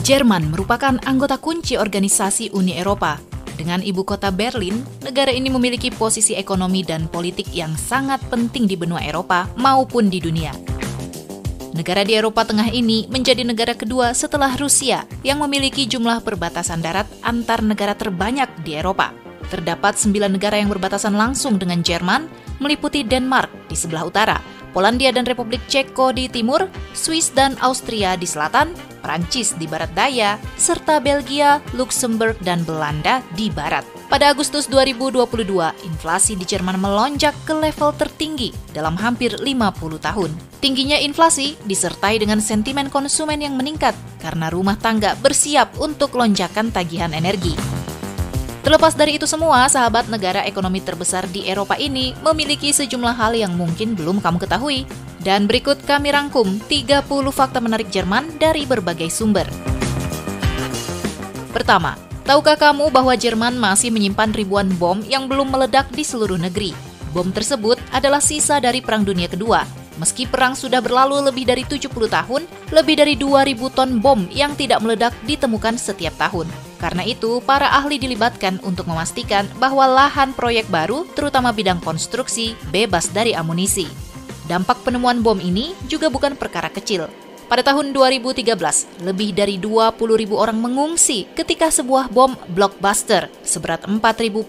Jerman merupakan anggota kunci organisasi Uni Eropa. Dengan ibu kota Berlin, negara ini memiliki posisi ekonomi dan politik yang sangat penting di benua Eropa maupun di dunia. Negara di Eropa Tengah ini menjadi negara kedua setelah Rusia yang memiliki jumlah perbatasan darat antar negara terbanyak di Eropa. Terdapat 9 negara yang berbatasan langsung dengan Jerman, meliputi Denmark di sebelah utara, Polandia dan Republik Ceko di timur, Swiss dan Austria di selatan, Prancis di barat daya, serta Belgia, Luxembourg, dan Belanda di barat. Pada Agustus 2022, inflasi di Jerman melonjak ke level tertinggi dalam hampir 50 tahun. Tingginya inflasi disertai dengan sentimen konsumen yang meningkat karena rumah tangga bersiap untuk lonjakan tagihan energi. Terlepas dari itu semua, sahabat, negara ekonomi terbesar di Eropa ini memiliki sejumlah hal yang mungkin belum kamu ketahui. Dan berikut kami rangkum 30 fakta menarik Jerman dari berbagai sumber. Pertama, tahukah kamu bahwa Jerman masih menyimpan ribuan bom yang belum meledak di seluruh negeri? Bom tersebut adalah sisa dari Perang Dunia Kedua. Meski perang sudah berlalu lebih dari 70 tahun, lebih dari 2.000 ton bom yang tidak meledak ditemukan setiap tahun. Karena itu, para ahli dilibatkan untuk memastikan bahwa lahan proyek baru, terutama bidang konstruksi, bebas dari amunisi. Dampak penemuan bom ini juga bukan perkara kecil. Pada tahun 2013, lebih dari 20.000 orang mengungsi ketika sebuah bom blockbuster seberat 4.000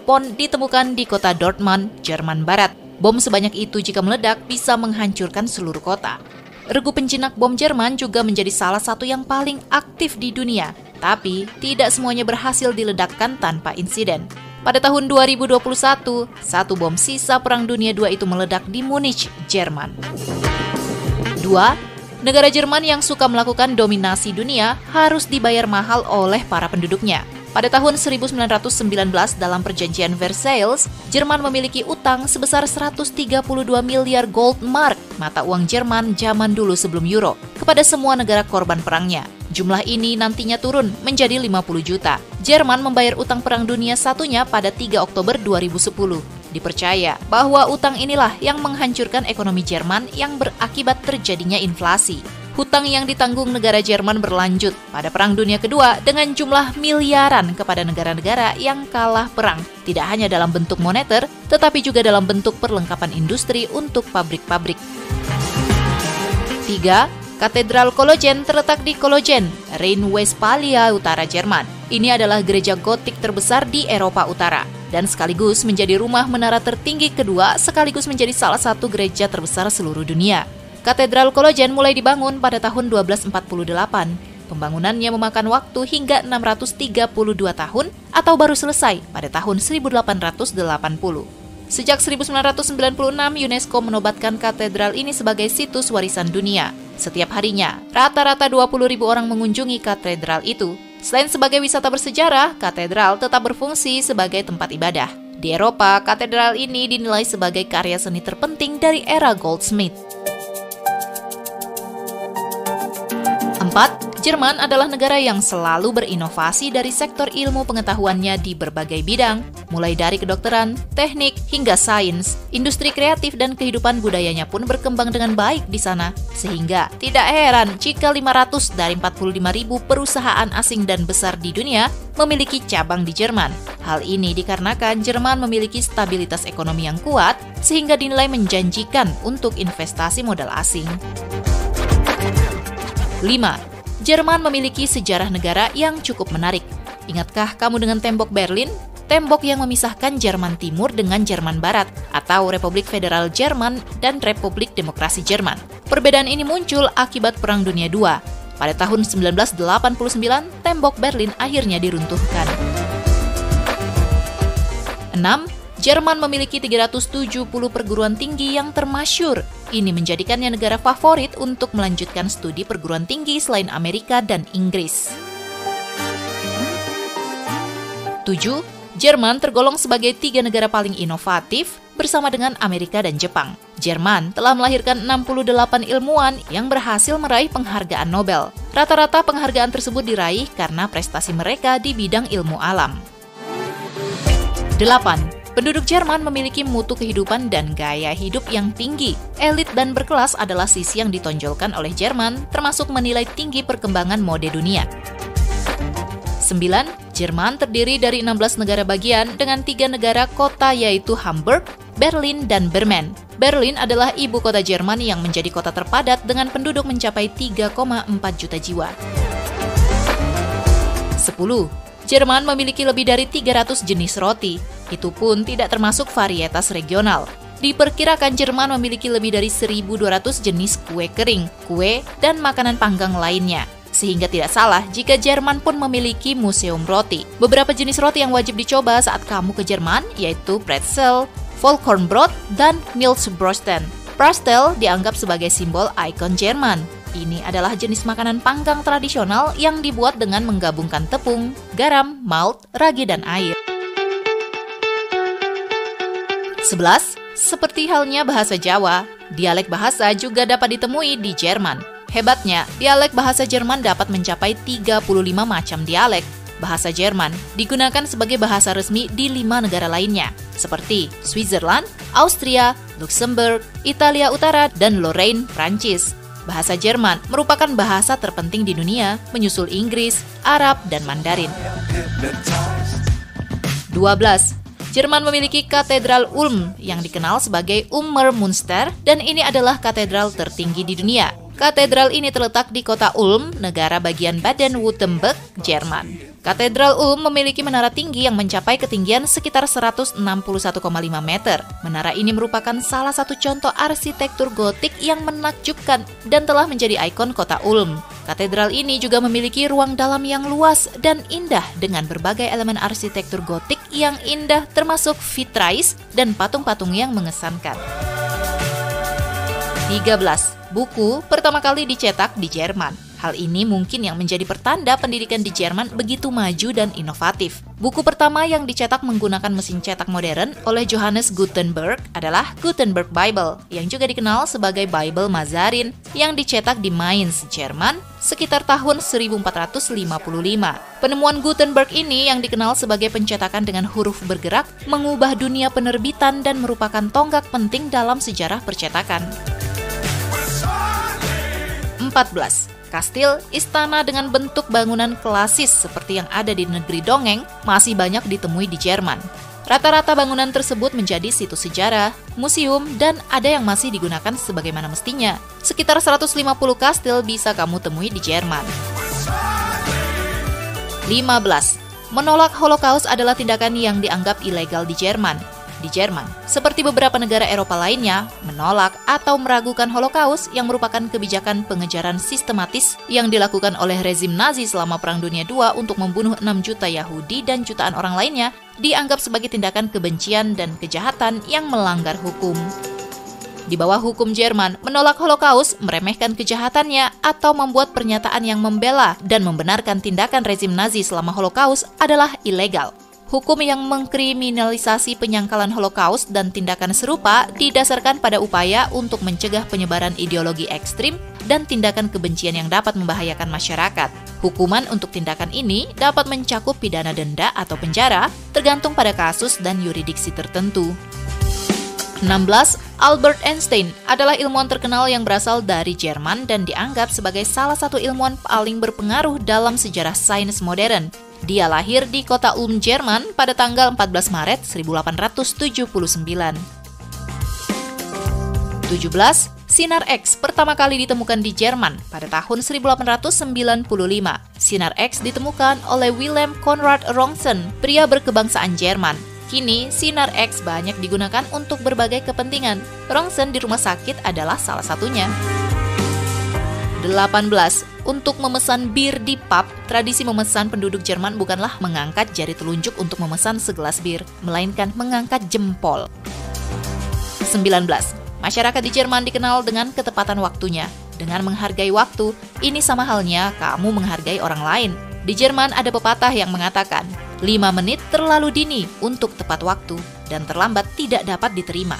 pon ditemukan di kota Dortmund, Jerman Barat. Bom sebanyak itu jika meledak bisa menghancurkan seluruh kota. Regu penjinak bom Jerman juga menjadi salah satu yang paling aktif di dunia, tapi tidak semuanya berhasil diledakkan tanpa insiden. Pada tahun 2021, satu bom sisa Perang Dunia II itu meledak di Munich, Jerman. 2. Negara Jerman yang suka melakukan dominasi dunia harus dibayar mahal oleh para penduduknya. Pada tahun 1919 dalam perjanjian Versailles, Jerman memiliki utang sebesar 132 miliar gold mark, mata uang Jerman zaman dulu sebelum euro, kepada semua negara korban perangnya. Jumlah ini nantinya turun menjadi 50 juta. Jerman membayar utang Perang Dunia I pada 3 Oktober 2010. Dipercaya bahwa utang inilah yang menghancurkan ekonomi Jerman yang berakibat terjadinya inflasi. Hutang yang ditanggung negara Jerman berlanjut pada Perang Dunia Kedua dengan jumlah miliaran kepada negara-negara yang kalah perang, tidak hanya dalam bentuk moneter, tetapi juga dalam bentuk perlengkapan industri untuk pabrik-pabrik. 3. Katedral Cologne terletak di Cologne, Rhine-Westphalia, utara Jerman. Ini adalah gereja gotik terbesar di Eropa Utara dan sekaligus menjadi rumah menara tertinggi kedua sekaligus menjadi salah satu gereja terbesar seluruh dunia. Katedral Cologne mulai dibangun pada tahun 1248. Pembangunannya memakan waktu hingga 632 tahun atau baru selesai pada tahun 1880. Sejak 1996, UNESCO menobatkan katedral ini sebagai situs warisan dunia. Setiap harinya, rata-rata 20.000 orang mengunjungi katedral itu. Selain sebagai wisata bersejarah, katedral tetap berfungsi sebagai tempat ibadah. Di Eropa, katedral ini dinilai sebagai karya seni terpenting dari era Goldsmith. 4. Jerman adalah negara yang selalu berinovasi dari sektor ilmu pengetahuannya di berbagai bidang, mulai dari kedokteran, teknik, hingga sains. Industri kreatif dan kehidupan budayanya pun berkembang dengan baik di sana, sehingga tidak heran jika 500 dari 45.000 perusahaan asing dan besar di dunia memiliki cabang di Jerman. Hal ini dikarenakan Jerman memiliki stabilitas ekonomi yang kuat, sehingga dinilai menjanjikan untuk investasi modal asing. 5. Jerman memiliki sejarah negara yang cukup menarik. Ingatkah kamu dengan tembok Berlin? Tembok yang memisahkan Jerman Timur dengan Jerman Barat, atau Republik Federal Jerman dan Republik Demokrasi Jerman. Perbedaan ini muncul akibat Perang Dunia II. Pada tahun 1989, tembok Berlin akhirnya diruntuhkan. 6. Jerman memiliki 370 perguruan tinggi yang termasyhur. Ini menjadikannya negara favorit untuk melanjutkan studi perguruan tinggi selain Amerika dan Inggris. 7. Jerman tergolong sebagai 3 negara paling inovatif bersama dengan Amerika dan Jepang. Jerman telah melahirkan 68 ilmuwan yang berhasil meraih penghargaan Nobel. Rata-rata penghargaan tersebut diraih karena prestasi mereka di bidang ilmu alam. 8. Penduduk Jerman memiliki mutu kehidupan dan gaya hidup yang tinggi. Elit dan berkelas adalah sisi yang ditonjolkan oleh Jerman, termasuk menilai tinggi perkembangan mode dunia. 9. Jerman terdiri dari 16 negara bagian dengan 3 negara kota yaitu Hamburg, Berlin, dan Bremen. Berlin adalah ibu kota Jerman yang menjadi kota terpadat dengan penduduk mencapai 3,4 juta jiwa. 10. Jerman memiliki lebih dari 300 jenis roti. Itu pun tidak termasuk varietas regional. Diperkirakan Jerman memiliki lebih dari 1.200 jenis kue kering, kue, dan makanan panggang lainnya. Sehingga tidak salah jika Jerman pun memiliki museum roti. Beberapa jenis roti yang wajib dicoba saat kamu ke Jerman yaitu pretzel, Vollkornbrot, dan Milchbrötchen. Pretzel dianggap sebagai simbol ikon Jerman. Ini adalah jenis makanan panggang tradisional yang dibuat dengan menggabungkan tepung, garam, malt, ragi, dan air. 11. Seperti halnya bahasa Jawa, dialek bahasa juga dapat ditemui di Jerman. Hebatnya, dialek bahasa Jerman dapat mencapai 35 macam dialek. Bahasa Jerman digunakan sebagai bahasa resmi di 5 negara lainnya, seperti Switzerland, Austria, Luxembourg, Italia Utara, dan Lorraine, Prancis. Bahasa Jerman merupakan bahasa terpenting di dunia, menyusul Inggris, Arab, dan Mandarin. 12. Jerman memiliki Katedral Ulm yang dikenal sebagai Ummermunster, dan ini adalah katedral tertinggi di dunia. Katedral ini terletak di kota Ulm, negara bagian Baden-Württemberg, Jerman. Katedral Ulm memiliki menara tinggi yang mencapai ketinggian sekitar 161,5 meter. Menara ini merupakan salah satu contoh arsitektur gotik yang menakjubkan dan telah menjadi ikon kota Ulm. Katedral ini juga memiliki ruang dalam yang luas dan indah dengan berbagai elemen arsitektur gotik yang indah termasuk vitrais dan patung-patung yang mengesankan. 13. Buku pertama kali dicetak di Jerman. Hal ini mungkin yang menjadi pertanda pendidikan di Jerman begitu maju dan inovatif. Buku pertama yang dicetak menggunakan mesin cetak modern oleh Johannes Gutenberg adalah Gutenberg Bible, yang juga dikenal sebagai Bible Mazarin, yang dicetak di Mainz, Jerman, sekitar tahun 1455. Penemuan Gutenberg ini yang dikenal sebagai pencetakan dengan huruf bergerak, mengubah dunia penerbitan dan merupakan tonggak penting dalam sejarah percetakan. 14. Kastil, istana dengan bentuk bangunan klasis seperti yang ada di negeri dongeng masih banyak ditemui di Jerman. Rata-rata bangunan tersebut menjadi situs sejarah, museum, dan ada yang masih digunakan sebagaimana mestinya. Sekitar 150 kastil bisa kamu temui di Jerman. 15. Menolak Holocaust adalah tindakan yang dianggap ilegal di Jerman. Di Jerman, seperti beberapa negara Eropa lainnya, menolak atau meragukan Holocaust yang merupakan kebijakan pengejaran sistematis yang dilakukan oleh rezim Nazi selama Perang Dunia II untuk membunuh 6 juta Yahudi dan jutaan orang lainnya, dianggap sebagai tindakan kebencian dan kejahatan yang melanggar hukum. Di bawah hukum Jerman, menolak Holocaust, meremehkan kejahatannya, atau membuat pernyataan yang membela dan membenarkan tindakan rezim Nazi selama Holocaust adalah ilegal. Hukum yang mengkriminalisasi penyangkalan Holocaust dan tindakan serupa didasarkan pada upaya untuk mencegah penyebaran ideologi ekstrim dan tindakan kebencian yang dapat membahayakan masyarakat. Hukuman untuk tindakan ini dapat mencakup pidana denda atau penjara, tergantung pada kasus dan yurisdiksi tertentu. 16. Albert Einstein adalah ilmuwan terkenal yang berasal dari Jerman dan dianggap sebagai salah satu ilmuwan paling berpengaruh dalam sejarah sains modern. Dia lahir di kota Ulm, Jerman pada tanggal 14 Maret 1879. 17. Sinar X pertama kali ditemukan di Jerman pada tahun 1895. Sinar X ditemukan oleh Wilhelm Conrad Rontgen, pria berkebangsaan Jerman. Kini, sinar X banyak digunakan untuk berbagai kepentingan. Rontgen di rumah sakit adalah salah satunya. 18. Untuk memesan bir di pub, tradisi memesan penduduk Jerman bukanlah mengangkat jari telunjuk untuk memesan segelas bir, melainkan mengangkat jempol. 19. Masyarakat di Jerman dikenal dengan ketepatan waktunya. Dengan menghargai waktu, ini sama halnya kamu menghargai orang lain. Di Jerman ada pepatah yang mengatakan, 5 menit terlalu dini untuk tepat waktu dan terlambat tidak dapat diterima.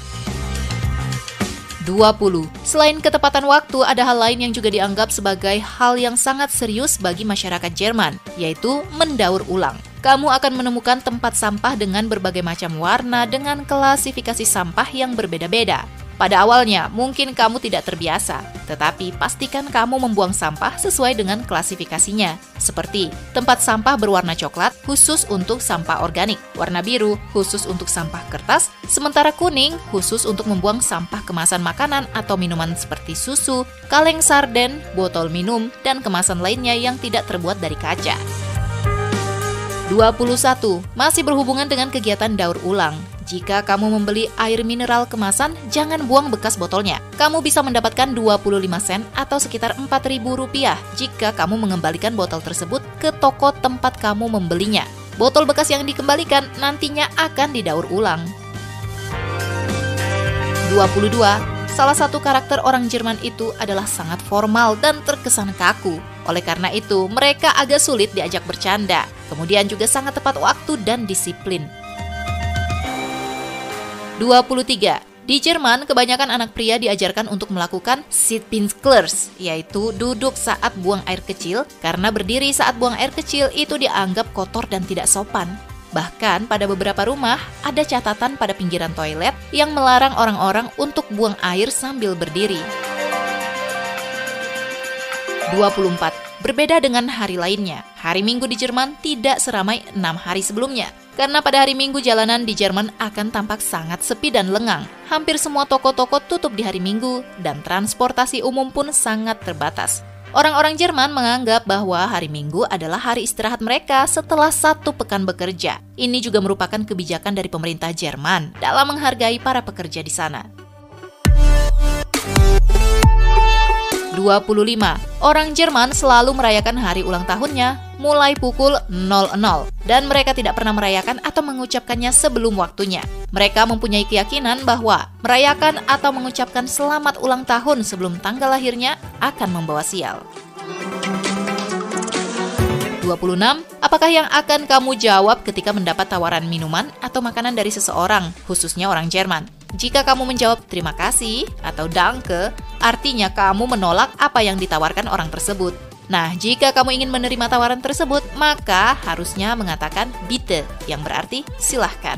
20. Selain ketepatan waktu, ada hal lain yang juga dianggap sebagai hal yang sangat serius bagi masyarakat Jerman, yaitu mendaur ulang. Kamu akan menemukan tempat sampah dengan berbagai macam warna dengan klasifikasi sampah yang berbeda-beda. Pada awalnya, mungkin kamu tidak terbiasa, tetapi pastikan kamu membuang sampah sesuai dengan klasifikasinya. Seperti tempat sampah berwarna coklat khusus untuk sampah organik, warna biru khusus untuk sampah kertas, sementara kuning khusus untuk membuang sampah kemasan makanan atau minuman seperti susu, kaleng sarden, botol minum, dan kemasan lainnya yang tidak terbuat dari kaca. 21. Masih berhubungan dengan kegiatan daur ulang. Jika kamu membeli air mineral kemasan, jangan buang bekas botolnya. Kamu bisa mendapatkan 25 sen atau sekitar Rp4.000 jika kamu mengembalikan botol tersebut ke toko tempat kamu membelinya. Botol bekas yang dikembalikan nantinya akan didaur ulang. 22. Salah satu karakter orang Jerman itu adalah sangat formal dan terkesan kaku. Oleh karena itu, mereka agak sulit diajak bercanda. Kemudian juga sangat tepat waktu dan disiplin. 23. Di Jerman, kebanyakan anak pria diajarkan untuk melakukan Sitzpinklers, yaitu duduk saat buang air kecil, karena berdiri saat buang air kecil itu dianggap kotor dan tidak sopan. Bahkan pada beberapa rumah, ada catatan pada pinggiran toilet yang melarang orang-orang untuk buang air sambil berdiri. 24. Berbeda dengan hari lainnya, hari Minggu di Jerman tidak seramai 6 hari sebelumnya. Karena pada hari Minggu jalanan di Jerman akan tampak sangat sepi dan lengang. Hampir semua toko-toko tutup di hari Minggu dan transportasi umum pun sangat terbatas. Orang-orang Jerman menganggap bahwa hari Minggu adalah hari istirahat mereka setelah 1 pekan bekerja. Ini juga merupakan kebijakan dari pemerintah Jerman dalam menghargai para pekerja di sana. 25. Orang Jerman selalu merayakan hari ulang tahunnya mulai pukul 00 dan mereka tidak pernah merayakan atau mengucapkannya sebelum waktunya. Mereka mempunyai keyakinan bahwa merayakan atau mengucapkan selamat ulang tahun sebelum tanggal lahirnya akan membawa sial. 26. Apakah yang akan kamu jawab ketika mendapat tawaran minuman atau makanan dari seseorang, khususnya orang Jerman? Jika kamu menjawab terima kasih atau danke, artinya kamu menolak apa yang ditawarkan orang tersebut. Nah, jika kamu ingin menerima tawaran tersebut, maka harusnya mengatakan bitte, yang berarti silahkan.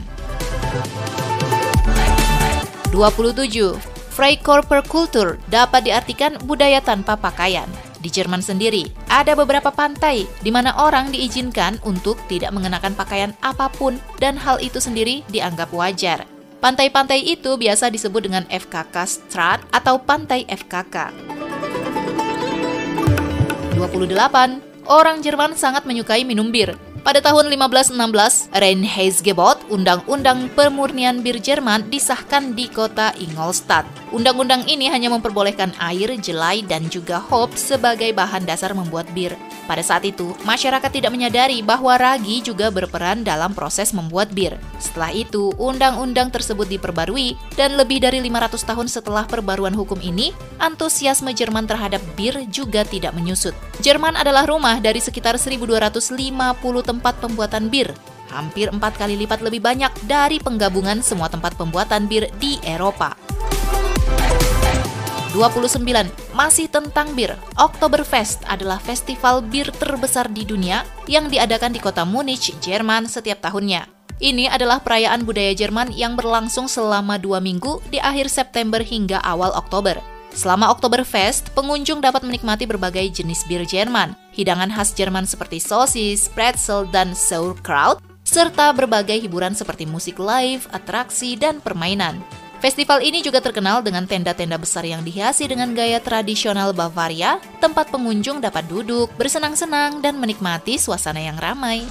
27. Freikörperkultur dapat diartikan budaya tanpa pakaian. Di Jerman sendiri, ada beberapa pantai di mana orang diizinkan untuk tidak mengenakan pakaian apapun dan hal itu sendiri dianggap wajar. Pantai-pantai itu biasa disebut dengan FKK Strand atau Pantai FKK. 28. Orang Jerman sangat menyukai minum bir. Pada tahun 1516, Reinheitsgebot, Undang-Undang Pemurnian Bir Jerman, disahkan di kota Ingolstadt. Undang-undang ini hanya memperbolehkan air, jelai, dan juga hop sebagai bahan dasar membuat bir. Pada saat itu, masyarakat tidak menyadari bahwa ragi juga berperan dalam proses membuat bir. Setelah itu, undang-undang tersebut diperbarui, dan lebih dari 500 tahun setelah perbaruan hukum ini, antusiasme Jerman terhadap bir juga tidak menyusut. Jerman adalah rumah dari sekitar 1.250 tempat pembuatan bir, hampir 4 kali lipat lebih banyak dari penggabungan semua tempat pembuatan bir di Eropa. 29. Masih tentang bir, Oktoberfest adalah festival bir terbesar di dunia yang diadakan di kota Munich, Jerman setiap tahunnya. Ini adalah perayaan budaya Jerman yang berlangsung selama 2 minggu di akhir September hingga awal Oktober. Selama Oktoberfest, pengunjung dapat menikmati berbagai jenis bir Jerman, hidangan khas Jerman seperti sosis, pretzel, dan sauerkraut, serta berbagai hiburan seperti musik live, atraksi, dan permainan. Festival ini juga terkenal dengan tenda-tenda besar yang dihiasi dengan gaya tradisional Bavaria, tempat pengunjung dapat duduk, bersenang-senang, dan menikmati suasana yang ramai.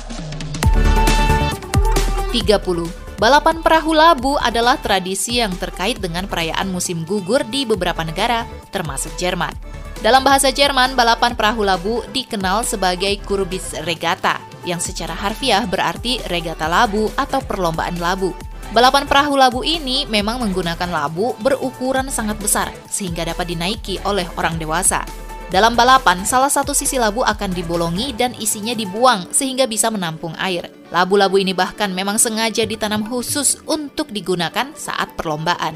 30. Balapan perahu labu adalah tradisi yang terkait dengan perayaan musim gugur di beberapa negara, termasuk Jerman. Dalam bahasa Jerman, balapan perahu labu dikenal sebagai Kurbitsregatta, yang secara harfiah berarti regata labu atau perlombaan labu. Balapan perahu labu ini memang menggunakan labu berukuran sangat besar sehingga dapat dinaiki oleh orang dewasa. Dalam balapan, salah satu sisi labu akan dibolongi dan isinya dibuang sehingga bisa menampung air. Labu-labu ini bahkan memang sengaja ditanam khusus untuk digunakan saat perlombaan.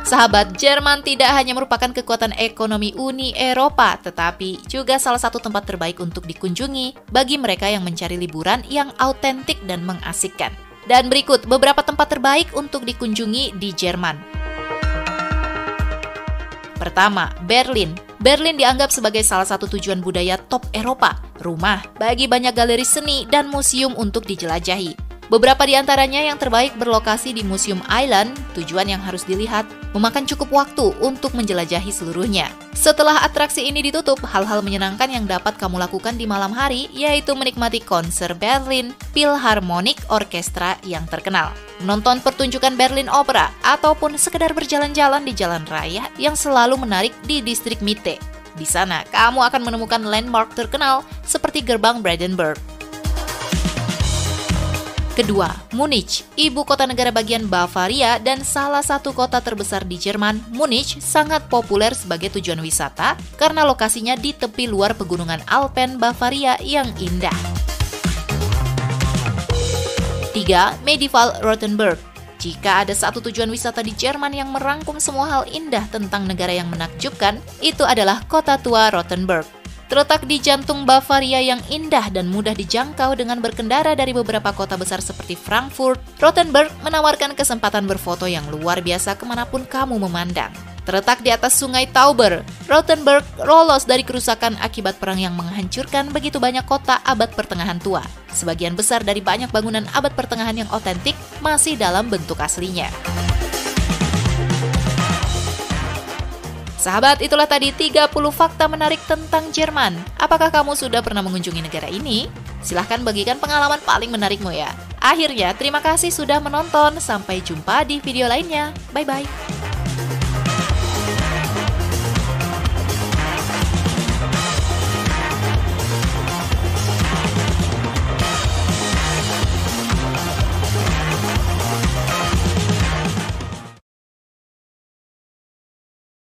Sahabat, Jerman tidak hanya merupakan kekuatan ekonomi Uni Eropa, tetapi juga salah satu tempat terbaik untuk dikunjungi bagi mereka yang mencari liburan yang autentik dan mengasihkan. Dan berikut beberapa tempat terbaik untuk dikunjungi di Jerman. Pertama, Berlin. Berlin dianggap sebagai salah satu tujuan budaya top Eropa, rumah bagi banyak galeri seni dan museum untuk dijelajahi. Beberapa di antaranya yang terbaik berlokasi di Museum Island, tujuan yang harus dilihat memakan cukup waktu untuk menjelajahi seluruhnya. Setelah atraksi ini ditutup, hal-hal menyenangkan yang dapat kamu lakukan di malam hari yaitu menikmati konser Berlin Philharmonic Orchestra yang terkenal, menonton pertunjukan Berlin Opera, ataupun sekedar berjalan-jalan di jalan raya yang selalu menarik di distrik Mitte. Di sana, kamu akan menemukan landmark terkenal seperti Gerbang Brandenburg. Kedua, Munich, ibu kota negara bagian Bavaria dan salah satu kota terbesar di Jerman. Munich sangat populer sebagai tujuan wisata karena lokasinya di tepi luar pegunungan Alpen Bavaria yang indah. 3. Medieval Rothenburg. Jika ada satu tujuan wisata di Jerman yang merangkum semua hal indah tentang negara yang menakjubkan, itu adalah kota tua Rothenburg. Terletak di jantung Bavaria yang indah dan mudah dijangkau dengan berkendara dari beberapa kota besar seperti Frankfurt, Rothenburg menawarkan kesempatan berfoto yang luar biasa kemanapun kamu memandang. Terletak di atas sungai Tauber, Rothenburg lolos dari kerusakan akibat perang yang menghancurkan begitu banyak kota abad pertengahan tua. Sebagian besar dari banyak bangunan abad pertengahan yang otentik masih dalam bentuk aslinya. Sahabat, itulah tadi 30 fakta menarik tentang Jerman. Apakah kamu sudah pernah mengunjungi negara ini? Silahkan bagikan pengalaman paling menarikmu ya. Akhirnya, terima kasih sudah menonton. Sampai jumpa di video lainnya. Bye-bye.